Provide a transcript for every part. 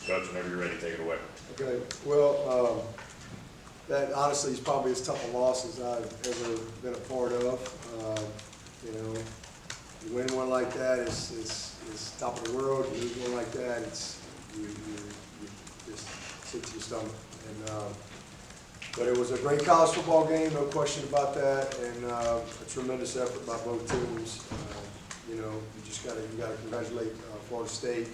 Coach, whenever you're ready, take it away. Okay, well, that honestly is probably as tough a loss as I've ever been a part of. You know, you win one like that, it's top of the world. You lose one like that, you just sick to your stomach. And but it was a great college football game, no question about that, and a tremendous effort by both teams. You know, you gotta congratulate Florida State.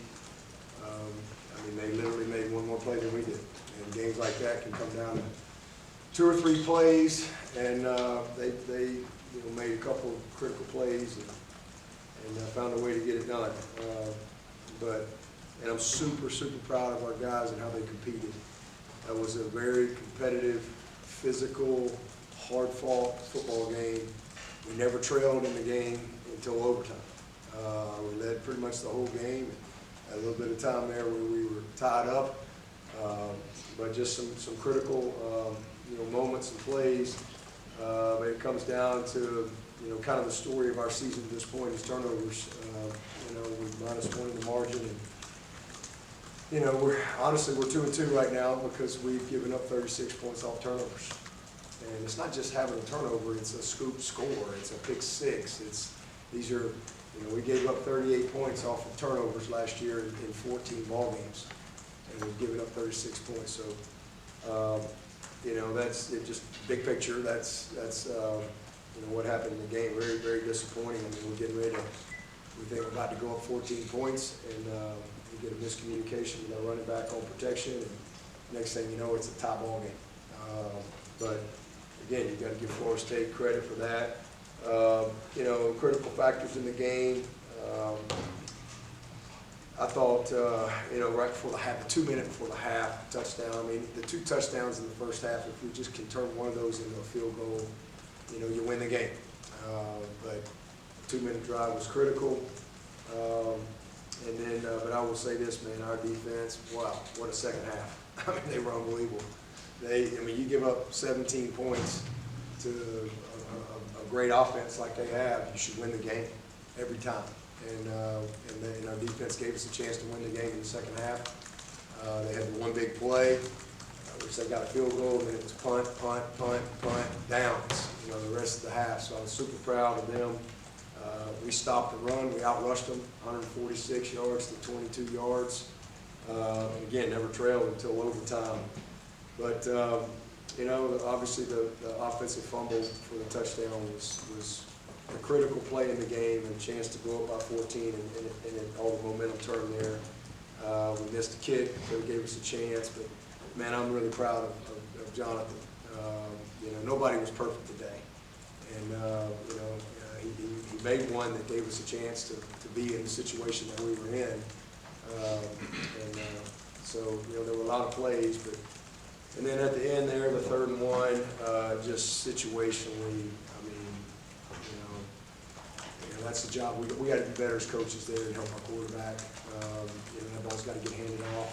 I mean, they literally made one more play than we did, and games like that can come down to 2 or 3 plays, and they made a couple of critical plays and found a way to get it done. And I'm super proud of our guys and how they competed. That was a very competitive, physical, hard-fought football game. We never trailed in the game until overtime. We led pretty much the whole game. A little bit of time there where we were tied up, but just some critical moments and plays. But it comes down to kind of the story of our season at this point is turnovers. We're -1 in the margin, and we're 2-2 right now because we've given up 36 points off turnovers. And it's not just having a turnover; it's a scoop score, it's a pick six. We gave up 38 points off of turnovers last year in 14 ball games, and we've given up 36 points. So, that's it. Just big picture. That's what happened in the game. Very disappointing. I mean, we think we're about to go up 14 points, and we get a miscommunication with our running back on protection, and next thing you know, it's a tie ball game. But again, you got to give Florida State credit for that. Critical factors in the game. I thought, right before the half, 2 minutes before the half, touchdown. I mean, the 2 touchdowns in the first half, if we just can turn one of those into a field goal, you win the game. But the 2-minute drive was critical. But I will say this, man, our defense, wow, what a second half. I mean, they were unbelievable. You give up 17 points to a great offense like they have, you should win the game every time. And our defense gave us a chance to win the game in the second half. They had the one big play, which they got a field goal, and then it was punt, downs, the rest of the half. So I was super proud of them. We stopped the run. We outrushed them, 146 yards to 22 yards. And again, never trailed until overtime. But, obviously the offensive fumble for the touchdown was a critical play in the game and a chance to go up by 14 and all the momentum turned there. We missed a kick that gave us a chance, but, man, I'm really proud of Jonathan. Nobody was perfect today. And, he made one that gave us a chance to be in the situation that we were in. So there were a lot of plays, and then at the end there, the 3rd and 1, just situationally, that's the job. We got to be better as coaches there and help our quarterback. That ball's got to get handed off,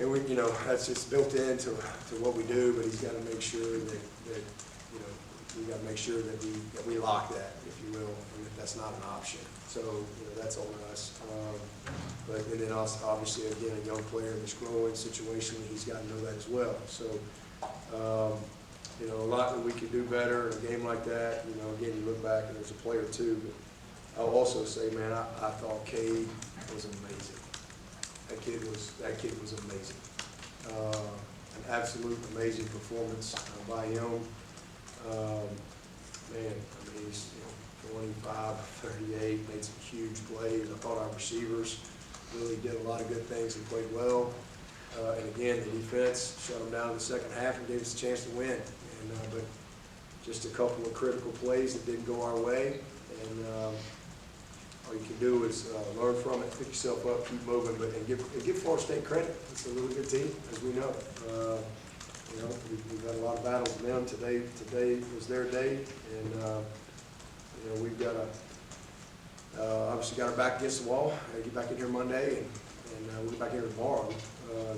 and we, that's just built into what we do. But he's got to make sure that we got to make sure that we lock that, if you will, and if that's not an option. So that's on us. And then also, obviously, again, a young player that's growing situationally, he's got to know that as well. So. A lot that we could do better in a game like that. Again, you look back and there's a play or two, but I'll also say, man, I thought Cade was amazing. That kid was amazing. An absolute amazing performance by him. He's 25, 38, made some huge plays. I thought our receivers really did a lot of good things and played well. And again, the defense shut them down in the second half and gave us a chance to win. But just a couple of critical plays that didn't go our way, and all you can do is learn from it, pick yourself up, keep moving, and give Florida State credit. It's a really good team, as we know. We've had a lot of battles with them. Today was their day, and we've got obviously got our back against the wall. Get back in here Monday, and we'll get back here tomorrow,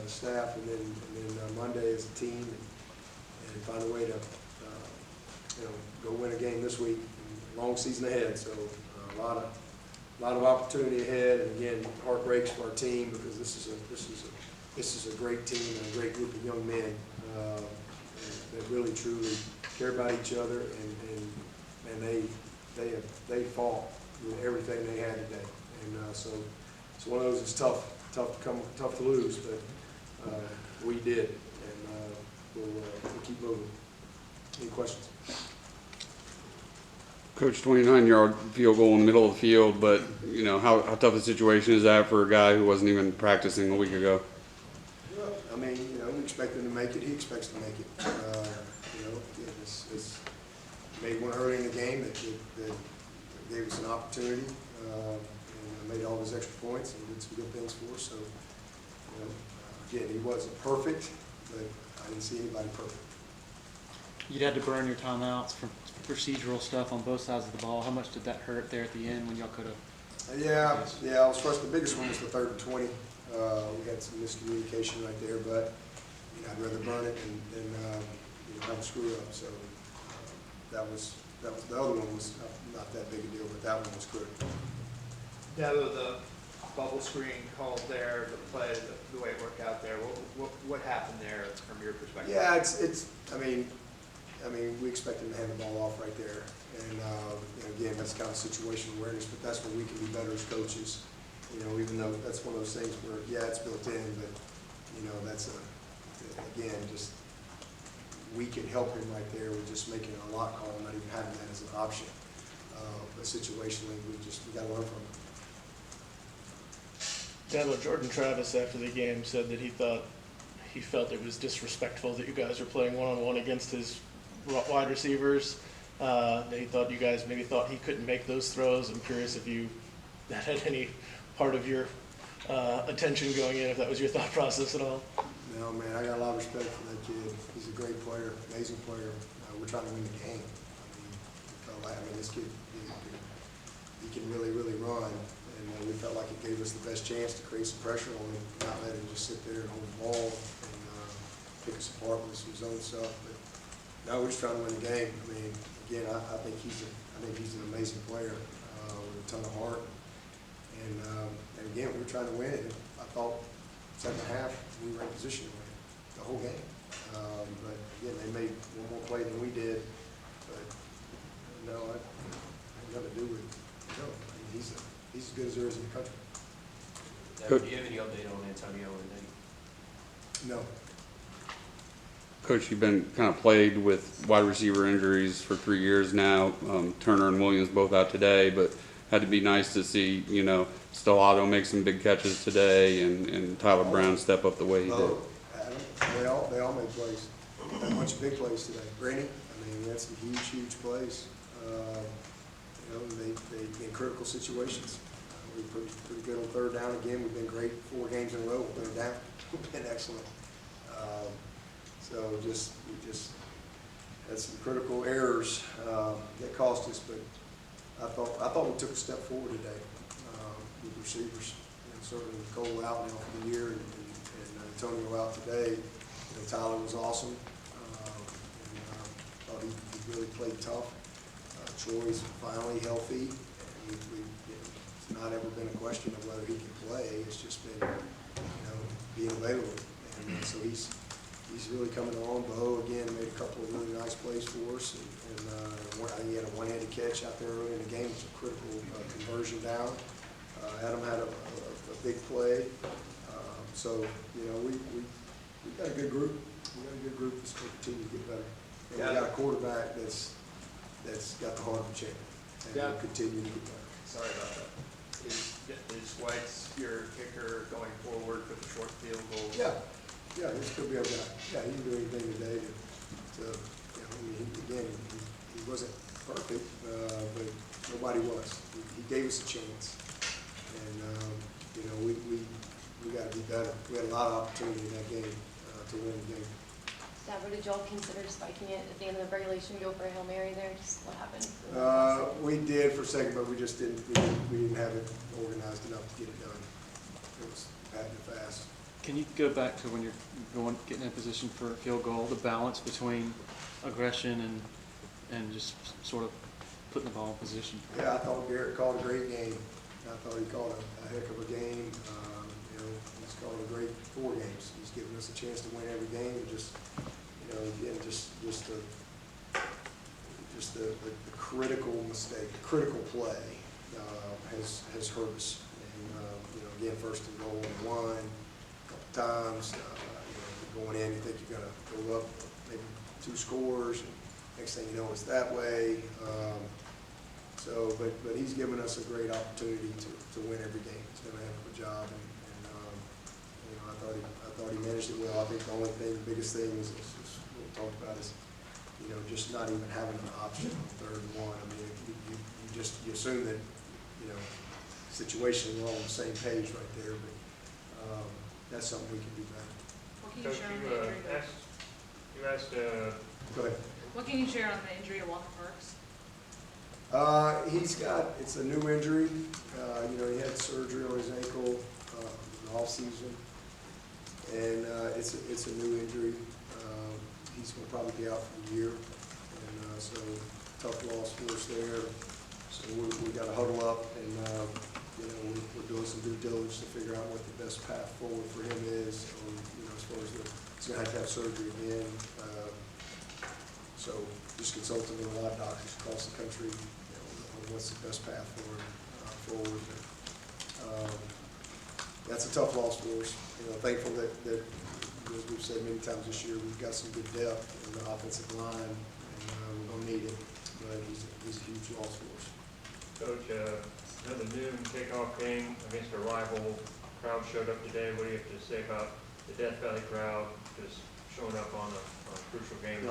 the staff, and then Monday as a team. And find a way to, go win a game this week. Long season ahead, so a lot a lot of opportunity ahead, and again, heart breaks for our team because this is a great team and a great group of young men that really truly care about each other, and they fought with everything they had today, and so it's one of those that's tough to lose, but we did, and we'll keep moving. Any questions? Coach, 29-yard field goal in the middle of the field, but you know how tough a situation is that for a guy who wasn't even practicing a week ago? Well, I mean, you know, we expect him to make it. He expects to make it. You know, it's made one early in the game that gave us an opportunity, and made all those extra points and did some good things for us. So, you know, again, he wasn't perfect, but I didn't see anybody perfect. You'd had to burn your timeouts for procedural stuff on both sides of the ball. How much did that hurt there at the end when y'all could have? Yeah, I was frustrated. The biggest one was the 3rd and 20. We had some miscommunication right there, but you know, I'd rather burn it than you know, have a screw up. So that was the other one was not that big a deal, but that one was critical. Dabo, the bubble screen called there, the play, the way it worked out there. What happened there from your perspective? Yeah, it's. I mean, we expect him to hand the ball off right there, and you know, again, that's kind of situational awareness, but that's where we can be better as coaches. You know, even though that's one of those things where, yeah, it's built in, but you know, that's again, just we can help him right there with just making a lock call, not even having that as an option. But situationally, we got to learn from it. Dabo, Jordan Travis after the game said that he felt it was disrespectful that you guys were playing one-on-one against his wide receivers. That he thought you guys maybe thought he couldn't make those throws. I'm curious if that had any part of your attention going in, if that was your thought process at all. No, man, I got a lot of respect for that kid. He's a great player, amazing player. We're trying to win the game. I mean, this kid, he can really, really run. And we felt like it gave us the best chance to create some pressure on him, not let him just sit there and hold the ball and pick us apart with some zone stuff. But now we're just trying to win the game. I mean, again, I think he's an amazing player with a ton of heart. And again, we were trying to win it. I thought second half we were in position to win the whole game. But again, they made one more play than we did. But no, it had nothing to do with Joe. I mean, he's as good as there is in the country. Do you have any update on Antonio and Nate? No. Coach, you've been kind of plagued with wide receiver injuries for 3 years now. Turner and Williams both out today, but had to be nice to see, you know, Stellato make some big catches today and Tyler Brown step up the way he did. Adam, they all made plays. A bunch of big plays today. Brady, I mean, we had some huge plays. You know, they in critical situations. We were pretty good on 3rd down again. We've been great 4 games in a row. We've been down. We've been excellent. So we just had some critical errors that cost us, but I thought we took a step forward today with receivers. And certainly with Cole out now for the year and Antonio out today. You know, Tyler was awesome. Thought he really played tough. Troy's finally healthy. And it's not ever been a question of whether he can play. It's just been, you know, being available. And so he's really coming on. Bo, again, made a couple of really nice plays for us. And he had a one-handed catch out there early in the game. It was a critical conversion down. Adam had a big play. So, you know, we got a good group. We got a good group that's going to continue to get better. And we got a quarterback that's got the heart of a champion. And will continue to get better. Sorry about that. Is White's your kicker going forward for the short field goals? Yeah, he's still be able to. Yeah, he didn't do anything today to you know, I mean, he wasn't perfect, but nobody was. He gave us a chance, and you know, we got to be better. We had a lot of opportunity in that game to win the game. Dabo, did y'all consider spiking it at the end of the regulation, go for a Hail Mary there? Just what happened? We did for a second, but we just didn't. We didn't have it organized enough to get it done. It was happening fast. Can you go back to when you're getting in position for a field goal, the balance between aggression and just sort of putting the ball in position? Yeah, I thought Garrett called a great game. I thought he called a heck of a game. You know, he's called a great 4 games. He's given us a chance to win every game, and just, you know, again, just the critical mistake, the critical play has hurt us. And, you know, again, first and goal and 1, a couple times, you know, going in, you think you're gonna go up maybe 2 scores, and next thing you know, it's that way. But he's given us a great opportunity to win every game. He's done a heck of a job, and you know, I thought he managed it well. I think the only thing, the biggest thing is what we talked about is, you know, just not even having an option on 3rd and 1. I mean, you assume that, you know, situationally we're all on the same page right there, but that's something we can do better. What can you Coach, share on the injury? you asked, Go ahead. What can you share on the injury to Walker Parks? It's a new injury. You know, he had surgery on his ankle in the off season, and it's a new injury. He's going to probably be out for the year, and so tough loss for us there. So we got to huddle up, and you know, we're doing some due diligence to figure out what the best path forward for him is. You know, as far as he's going to have surgery again. So just consulting with a lot of doctors across the country, you know, on what's the best path for him forward. But, that's a tough loss for us. You know, thankful that as we've said many times this year, we've got some good depth in the offensive line, and we're going to need it. But he's a huge loss for us. Coach, another noon kickoff game against a rival. Crowd showed up today. What do you have to say about the Death Valley crowd just showing up on a crucial game?